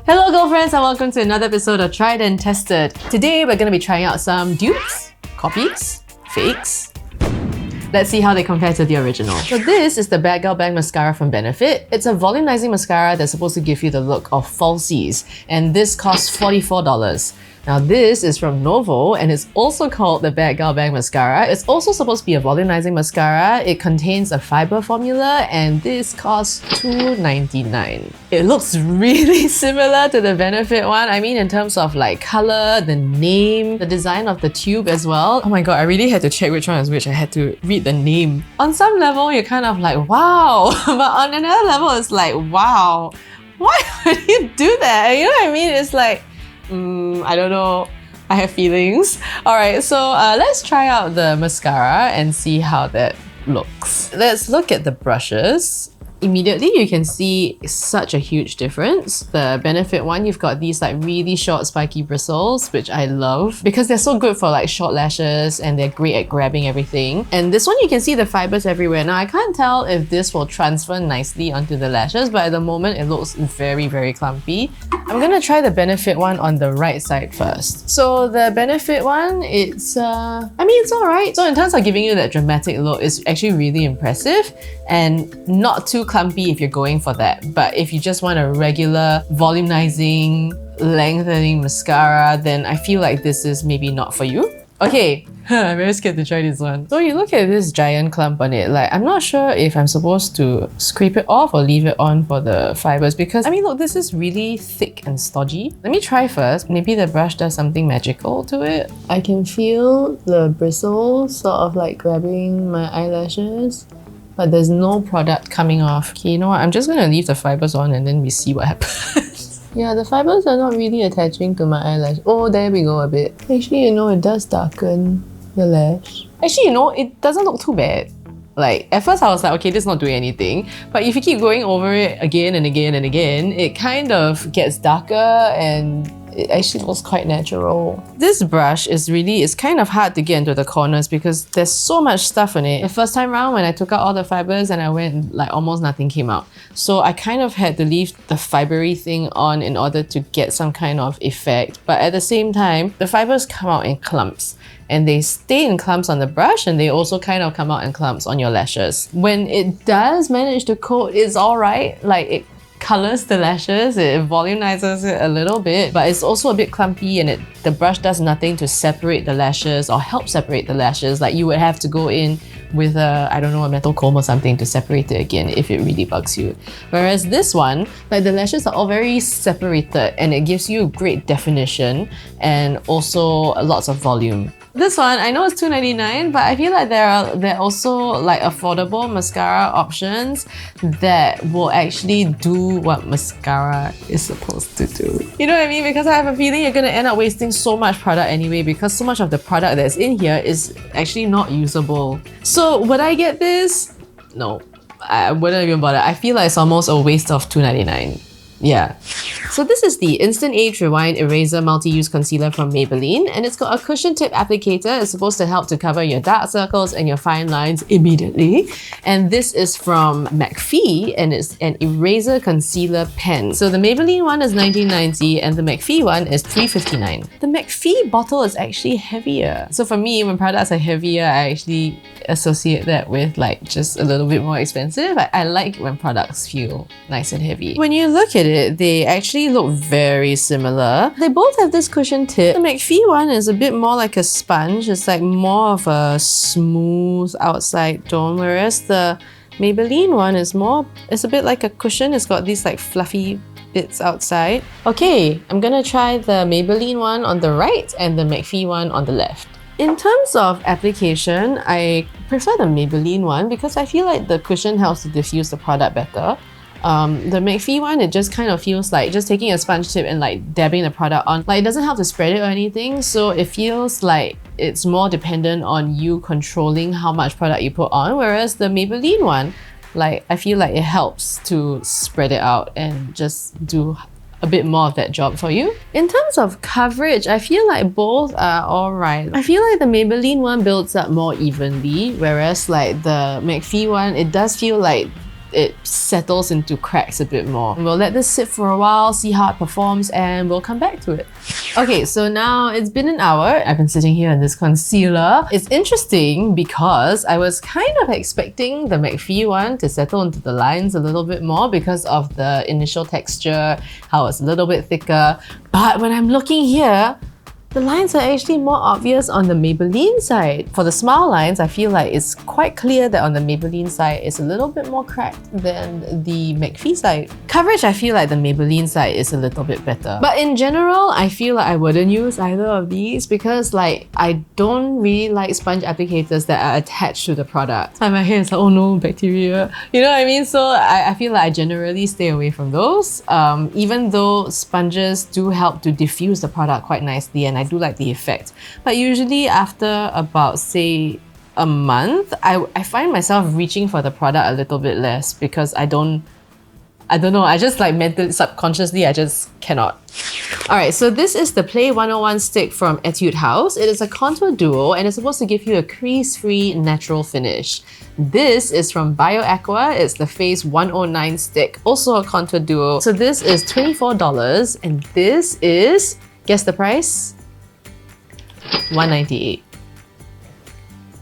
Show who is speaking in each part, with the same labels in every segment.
Speaker 1: Hello girlfriends and welcome to another episode of Tried and Tested. Today we're going to be trying out some dupes, copies, fakes. Let's see how they compare to the original. So this is the BADgal Bang Mascara from Benefit. It's a volumizing mascara that's supposed to give you the look of falsies, and this costs $44. Now this is from NOVO and it's also called the BADgal Bang Mascara. It's also supposed to be a volumizing mascara. It contains a fiber formula and this costs $2.99. It looks really similar to the Benefit one. I mean in terms of like color, the name, the design of the tube as well. Oh my god, I really had to check which one is which. I had to read the name. On some level, you're kind of like, wow. But on another level, it's like, wow. Why would you do that? You know what I mean? It's like, I don't know. I have feelings. Alright, so let's try out the mascara and see how that looks. Let's look at the brushes. Immediately you can see such a huge difference. The Benefit one, you've got these like really short spiky bristles, which I love because they're so good for like short lashes and they're great at grabbing everything. And this one you can see the fibers everywhere. Now I can't tell if this will transfer nicely onto the lashes, but at the moment it looks very clumpy. I'm gonna try the Benefit one on the right side first. So the Benefit one, it's it's alright. So in terms of giving you that dramatic look, it's actually really impressive and not too clumpy if you're going for that. But if you just want a regular volumizing, lengthening mascara, then I feel like this is maybe not for you. Okay, I'm very scared to try this one. So you look at this giant clump on it, like I'm not sure if I'm supposed to scrape it off or leave it on for the fibers because I mean look, this is really thick and stodgy. Let me try first. Maybe the brush does something magical to it. I can feel the bristles sort of like grabbing my eyelashes, but there's no product coming off. Okay, you know what? I'm just gonna leave the fibers on and then we see what happens. Yeah, the fibers are not really attaching to my eyelash. Oh, there we go a bit. Actually, you know, it does darken the lash. Actually, you know, it doesn't look too bad. Like, at first I was like, okay, this is not doing anything. But if you keep going over it again and again and again, it kind of gets darker and it actually looks quite natural. This brush is kind of hard to get into the corners because there's so much stuff on it. The first time round when I took out all the fibers and I went like almost nothing came out. So I kind of had to leave the fibery thing on in order to get some kind of effect. But at the same time, the fibers come out in clumps. And they stay in clumps on the brush and they also kind of come out in clumps on your lashes. When it does manage to coat, it's alright. Like it colors the lashes, it volumizes it a little bit, but it's also a bit clumpy and the brush does nothing to separate the lashes or help separate the lashes. Like you would have to go in with a, I don't know, a metal comb or something to separate it again if it really bugs you. Whereas this one, like the lashes are all very separated and it gives you great definition and also lots of volume. This one, I know it's $2.99, but I feel like there are also like affordable mascara options that will actually do what mascara is supposed to do. You know what I mean? Because I have a feeling you're gonna end up wasting so much product anyway because so much of the product that's in here is actually not usable. So would I get this? No, I wouldn't even bother. I feel like it's almost a waste of $2.99. Yeah. So this is the Instant Age Rewind Eraser Multi-Use Concealer from Maybelline and it's got a cushion tip applicator. It's supposed to help to cover your dark circles and your fine lines immediately. And this is from MACFEE and it's an eraser concealer pen. So the Maybelline one is $19.90 and the MACFEE one is $3.59. The MACFEE bottle is actually heavier. So for me, when products are heavier, I actually associate that with like just a little bit more expensive. I like when products feel nice and heavy. When you look at it, they actually look very similar. They both have this cushion tip. The MACFEE one is a bit more like a sponge. It's like more of a smooth outside tone, whereas the Maybelline one is it's a bit like a cushion. It's got these like fluffy bits outside. Okay, I'm gonna try the Maybelline one on the right and the MACFEE one on the left. In terms of application, I prefer the Maybelline one because I feel like the cushion helps to diffuse the product better. The MACFEE one, it just kind of feels like just taking a sponge tip and like dabbing the product on. Like it doesn't have to spread it or anything, so it feels like it's more dependent on you controlling how much product you put on, whereas the Maybelline one, like I feel like it helps to spread it out and just do a bit more of that job for you. In terms of coverage, I feel like both are alright. I feel like the Maybelline one builds up more evenly, whereas like the MACFEE one, it does feel like it settles into cracks a bit more. We'll let this sit for a while, see how it performs, and we'll come back to it. Okay, so now it's been an hour. I've been sitting here in this concealer. It's interesting because I was kind of expecting the MACFEE one to settle into the lines a little bit more because of the initial texture, how it's a little bit thicker. But when I'm looking here, the lines are actually more obvious on the Maybelline side. For the smile lines, I feel like it's quite clear that on the Maybelline side, it's a little bit more cracked than the MACFEE side. Coverage, I feel like the Maybelline side is a little bit better. But in general, I feel like I wouldn't use either of these because like I don't really like sponge applicators that are attached to the product. And my hair is like, oh no, bacteria. You know what I mean? So I feel like I generally stay away from those. Even though sponges do help to diffuse the product quite nicely, and I do like the effect. But usually after about, say, a month, I find myself reaching for the product a little bit less because I don't know, I just like mentally, subconsciously, I just cannot. Alright, so this is the Play 101 stick from Etude House. It is a contour duo and it's supposed to give you a crease-free natural finish. This is from BIOAQUA. It's the Phase 109 stick, also a contour duo. So this is $24 and this is, guess the price? $198.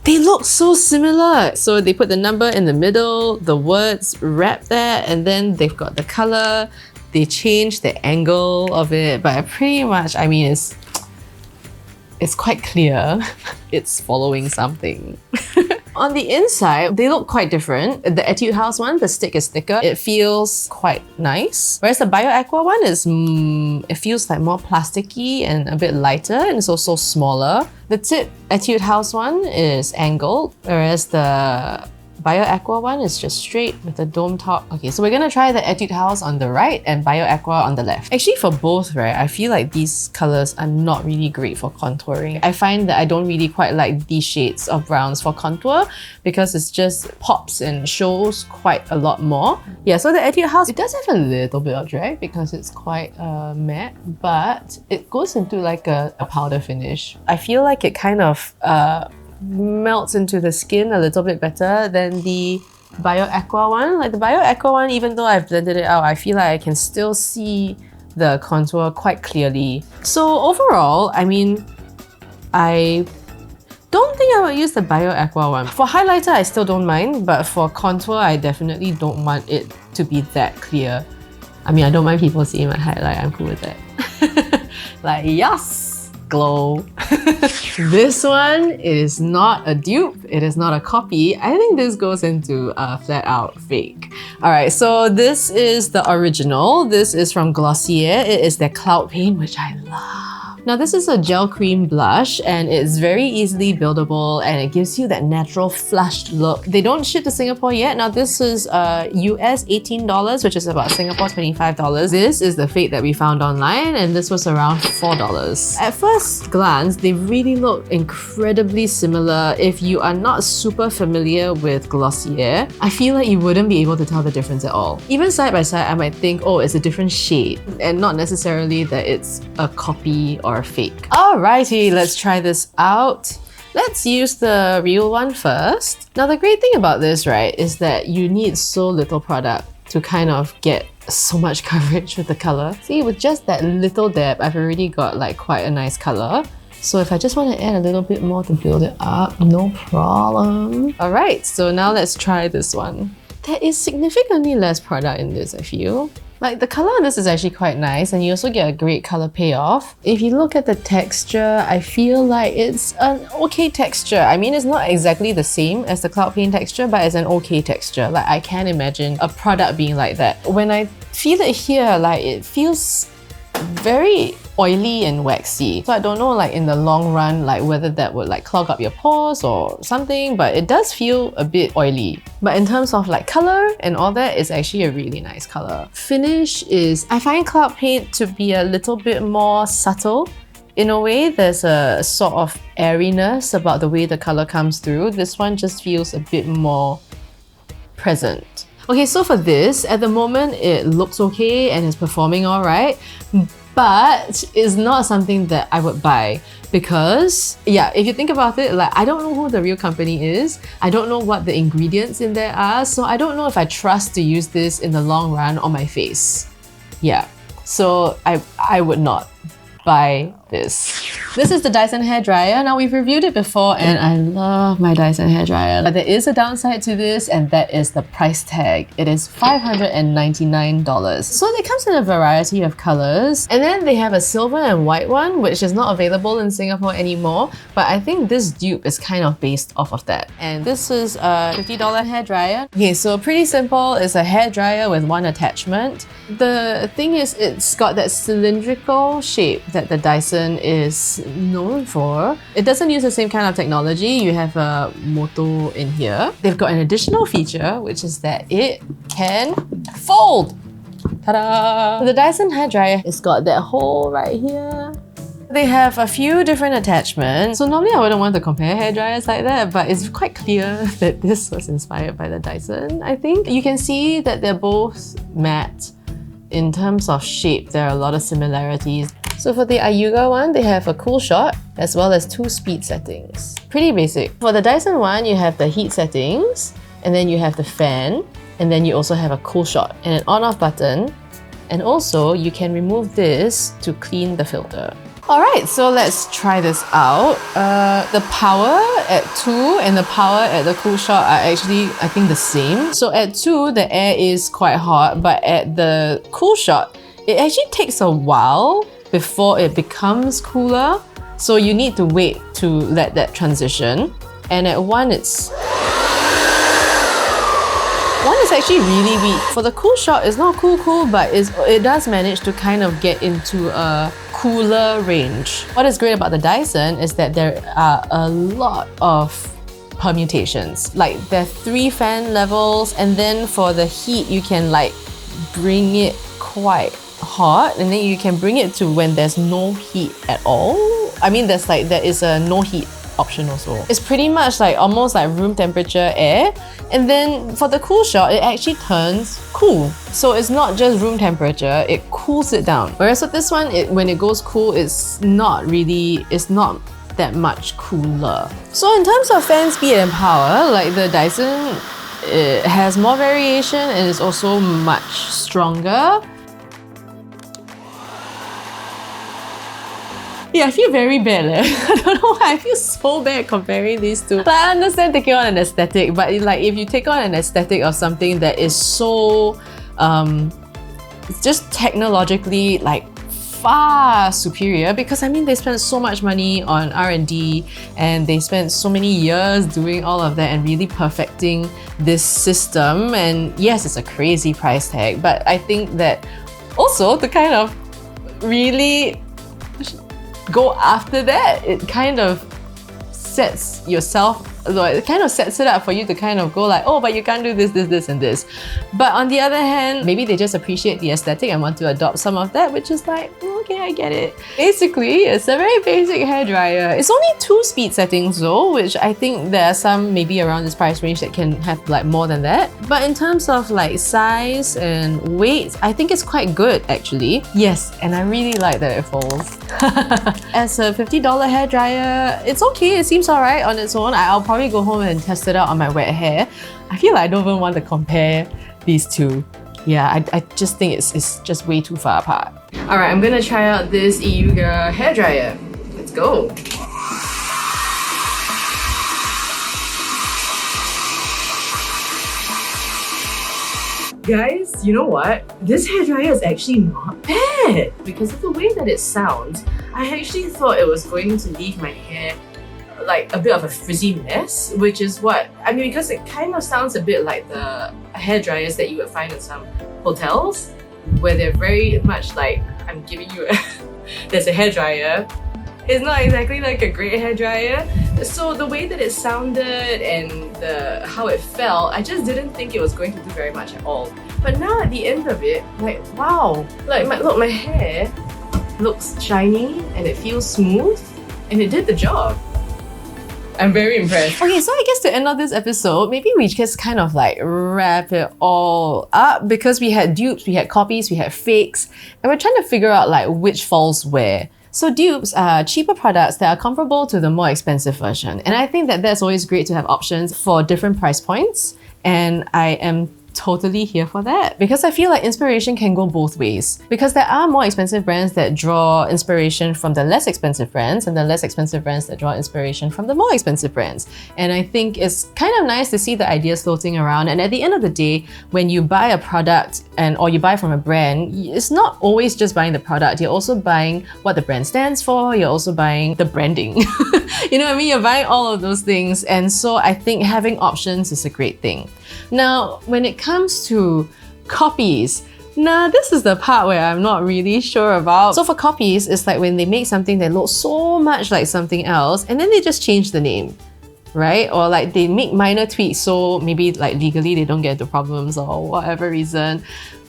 Speaker 1: They look so similar. So they put the number in the middle, the words wrapped there, and then they've got the color. They changed the angle of it, but pretty much, I mean, it's quite clear it's following something. On the inside, they look quite different. The Etude House one, the stick is thicker. It feels quite nice. Whereas the BIOAQUA one is, it feels like more plasticky and a bit lighter, and it's also smaller. The tip Etude House one is angled, whereas the BIOAQUA one is just straight with a dome top. Okay, so we're gonna try the Etude House on the right and BIOAQUA on the left. Actually, for both, right, I feel like these colors are not really great for contouring. I find that I don't really quite like these shades of browns for contour because it just pops and shows quite a lot more. Yeah, so the Etude House, it does have a little bit of drag because it's quite matte, but it goes into like a powder finish. I feel like it kind of melts into the skin a little bit better than the BIOAQUA one. Like the BIOAQUA one, even though I've blended it out, I feel like I can still see the contour quite clearly. So overall, I mean, I don't think I would use the BIOAQUA one. For highlighter, I still don't mind, but for contour, I definitely don't want it to be that clear. I mean, I don't mind people seeing my highlight, I'm cool with that. Like, yes! Glow. This one, it is not a dupe, it is not a copy. I think this goes into a flat out fake. Alright, so this is the original. This is from Glossier. It is their Cloud Paint, which I love. Now this is a gel cream blush and it's very easily buildable and it gives you that natural flushed look. They don't ship to Singapore yet. Now this is US $18, which is about Singapore $25. This is the fake that we found online and this was around $4. At first glance, they really look incredibly similar. If you are not super familiar with Glossier, I feel like you wouldn't be able to tell the difference at all. Even side by side, I might think, oh, it's a different shade and not necessarily that it's a copy or a fake. Alrighty, let's try this out. Let's use the real one first. Now the great thing about this, right, is that you need so little product to kind of get so much coverage with the color. See, with just that little dab, I've already got like quite a nice color. So if I just want to add a little bit more to build it up, no problem. Alright, so now let's try this one. There is significantly less product in this, I feel. Like the color on this is actually quite nice and you also get a great color payoff. If you look at the texture, I feel like it's an okay texture. I mean, it's not exactly the same as the Cloud Paint texture, but it's an okay texture. Like I can't imagine a product being like that. When I feel it here, like it feels very oily and waxy. So I don't know like in the long run like whether that would like clog up your pores or something, but it does feel a bit oily. But in terms of like color and all that, it's actually a really nice color. Finish is, I find Cloud Paint to be a little bit more subtle. In a way, there's a sort of airiness about the way the color comes through. This one just feels a bit more present. Okay, so for this, at the moment it looks okay and it's performing alright, but it's not something that I would buy because, yeah, if you think about it, like I don't know who the real company is, I don't know what the ingredients in there are, so I don't know if I trust to use this in the long run on my face. Yeah, so I would not buy this. This is the Dyson hairdryer. Now, we've reviewed it before and I love my Dyson hairdryer. But there is a downside to this, and that is the price tag. It is $599. So it comes in a variety of colors. And then they have a silver and white one, which is not available in Singapore anymore. But I think this dupe is kind of based off of that. And this is a $50 hairdryer. Okay, so pretty simple. It's a hairdryer with one attachment. The thing is, it's got that cylindrical shape that the Dyson is known for. It doesn't use the same kind of technology. You have a motor in here. They've got an additional feature, which is that it can fold. Ta-da! The Dyson hairdryer has got that hole right here. They have a few different attachments. So normally I wouldn't want to compare hairdryers like that, but it's quite clear that this was inspired by the Dyson, I think. You can see that they're both matte. In terms of shape, there are a lot of similarities. So for the IUIGA one, they have a cool shot as well as 2 speed settings. Pretty basic. For the Dyson one, you have the heat settings, and then you have the fan, and then you also have a cool shot and an on-off button. And also, you can remove this to clean the filter. Alright, so let's try this out. The power at 2 and the power at the cool shot are actually, I think, the same. So at 2, the air is quite hot, but at the cool shot, it actually takes a while before it becomes cooler. So you need to wait to let that transition. And at 1, it's actually really weak. For the cool shot, it's not cool, but it does manage to kind of get into a cooler range. What is great about the Dyson is that there are a lot of permutations. Like there are 3 fan levels, and then for the heat, you can like bring it quite hot, and then you can bring it to when there's no heat at all. I mean, there is a no heat option also. It's pretty much like almost like room temperature air, and then for the cool shot, it actually turns cool. So it's not just room temperature, it cools it down. Whereas with this one, when it goes cool, it's not that much cooler. So in terms of fan speed and power, like the Dyson, it has more variation and is also much stronger. Yeah, I feel very bad. I don't know why I feel so bad comparing these two. Like, I understand taking on an aesthetic, but like if you take on an aesthetic of something that is so it's just technologically like far superior, because I mean they spent so much money on R&D and they spent so many years doing all of that and really perfecting this system. And yes, it's a crazy price tag, but I think that also to kind of really go after that, it kind of sets it up for you to kind of go like, oh, but you can't do this, this, and this. But on the other hand, maybe they just appreciate the aesthetic and want to adopt some of that, which is like, okay, I get it. Basically, it's a very basic hairdryer. It's only 2 speed settings though, which I think there are some maybe around this price range that can have like more than that. But in terms of like size and weight, I think it's quite good actually. Yes, and I really like that it folds. As a $50 hairdryer, it's okay, it seems alright on its own. I'll probably go home and test it out on my wet hair. I feel like I don't even want to compare these two. Yeah, I just think it's just way too far apart. Alright, I'm gonna try out this ETUDE hairdryer. Let's go! Guys, you know what? This hairdryer is actually not bad! Because of the way that it sounds, I actually thought it was going to leave my hair like a bit of a frizzy mess, which is what, I mean, because it kind of sounds a bit like the hairdryers that you would find in some hotels, where they're very much like, I'm giving you there's a hairdryer. It's not exactly like a great hairdryer. So the way that it sounded and how it felt, I just didn't think it was going to do very much at all. But now at the end of it, like, wow, like my hair looks shiny and it feels smooth and it did the job. I'm very impressed. Okay, so I guess to end of this episode, maybe we just kind of like wrap it all up because we had dupes, we had copies, we had fakes, and we're trying to figure out like which falls where. So dupes are cheaper products that are comparable to the more expensive version. And I think that that's always great to have options for different price points. And I am totally here for that because I feel like inspiration can go both ways because there are more expensive brands that draw inspiration from the less expensive brands and the less expensive brands that draw inspiration from the more expensive brands. And I think it's kind of nice to see the ideas floating around, and at the end of the day, when you buy a product or you buy from a brand, it's not always just buying the product, you're also buying what the brand stands for, you're also buying the branding. You know what I mean? You're buying all of those things, and so I think having options is a great thing. Now, when it comes to copies, now this is the part where I'm not really sure about. So for copies, it's like when they make something that looks so much like something else and then they just change the name, right? Or like they make minor tweaks so maybe like legally they don't get into problems or whatever reason.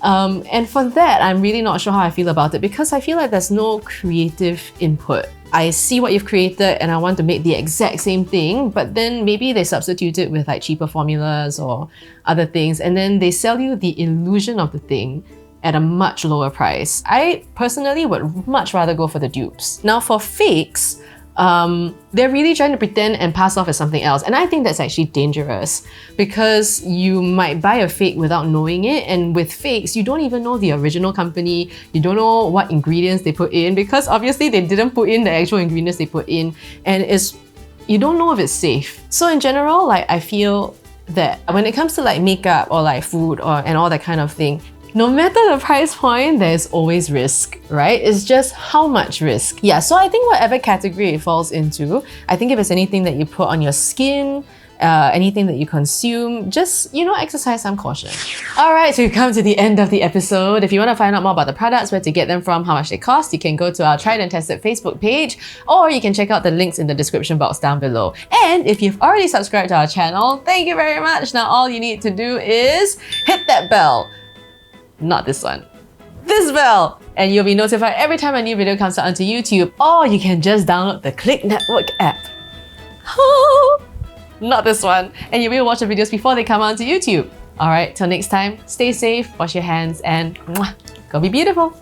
Speaker 1: And for that, I'm really not sure how I feel about it because I feel like there's no creative input. I see what you've created and I want to make the exact same thing, but then maybe they substitute it with like cheaper formulas or other things, and then they sell you the illusion of the thing at a much lower price. I personally would much rather go for the dupes. Now for fakes, they're really trying to pretend and pass off as something else. And I think that's actually dangerous because you might buy a fake without knowing it. And with fakes, you don't even know the original company. You don't know what ingredients they put in because obviously they didn't put in the actual ingredients they put in. And you don't know if it's safe. So in general, like I feel that when it comes to like makeup or like food and all that kind of thing, no matter the price point, there's always risk, right? It's just how much risk. Yeah, so I think whatever category it falls into, I think if it's anything that you put on your skin, anything that you consume, just, you know, exercise some caution. Alright, so we've come to the end of the episode. If you want to find out more about the products, where to get them from, how much they cost, you can go to our Tried and Tested Facebook page, or you can check out the links in the description box down below. And if you've already subscribed to our channel, thank you very much. Now all you need to do is hit that bell. Not this one. This bell! And you'll be notified every time a new video comes out onto YouTube, or you can just download the Clicknetwork app. Not this one. And you'll be able to watch the videos before they come onto YouTube. Alright, till next time, stay safe, wash your hands, and go be beautiful!